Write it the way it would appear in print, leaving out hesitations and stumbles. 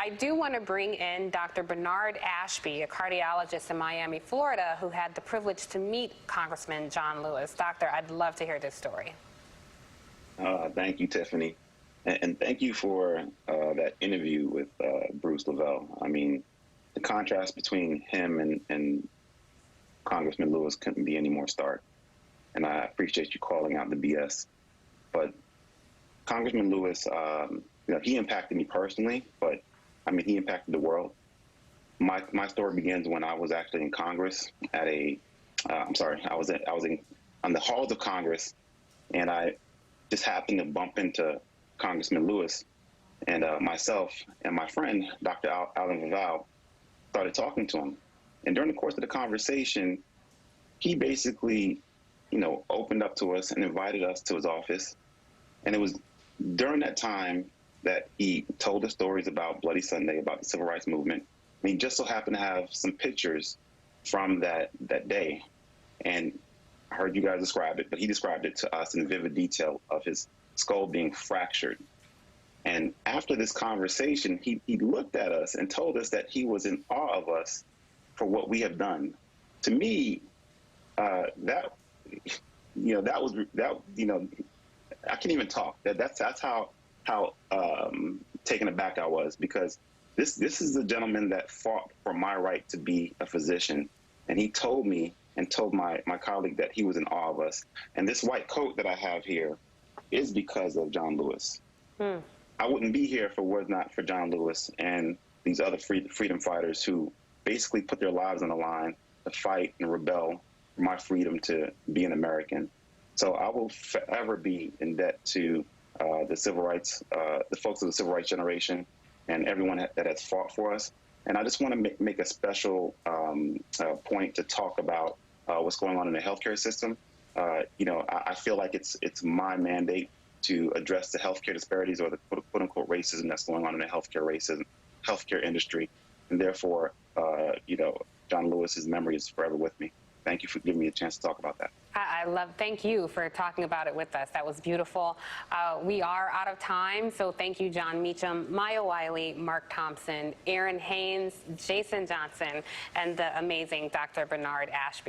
I do want to bring in Dr. Bernard Ashby, a cardiologist in Miami, Florida, who had the privilege to meet Congressman John Lewis. Doctor, I'd love to hear this story. Thank you, Tiffany. And thank you for that interview with Bruce Lavelle. I mean, the contrast between him and Congressman Lewis couldn't be any more stark. And I appreciate you calling out the BS. But Congressman Lewis, he impacted me personally, but I mean, he impacted the world. My story begins when I was actually in Congress at I was on the halls of Congress, and I just happened to bump into Congressman Lewis, and myself and my friend, Dr. Alan Lavelle, started talking to him. And during the course of the conversation, he basically, opened up to us and invited us to his office. And it was during that time that he told us stories about Bloody Sunday, about the Civil Rights Movement. And he just so happened to have some pictures from that day. And I heard you guys describe it, but he described it to us in vivid detail of his skull being fractured. And after this conversation, he looked at us and told us that he was in awe of us for what we have done. To me, I can't even talk. That's how taken aback I was, because this is the gentleman that fought for my right to be a physician, and he told me and told my colleague that he was in awe of us. And this white coat that I have here is because of John Lewis. I wouldn't be here if it was not for John Lewis and these other freedom fighters who basically put their lives on the line to fight and rebel for my freedom to be an American. So I will forever be in debt to the civil rights, the folks of the civil rights generation, and everyone that has fought for us. And I just want to make a special point to talk about what's going on in the healthcare system. I feel like it's my mandate to address the healthcare disparities, or the quote unquote racism that's going on in the healthcare industry. And therefore, John Lewis's memory is forever with me. Thank you for giving me a chance to talk about that. Thank you for talking about it with us. That was beautiful. We are out of time, so thank you, John Meacham, Maya Wiley, Mark Thompson, Aaron Haynes, Jason Johnson, and the amazing Dr. Bernard Ashby.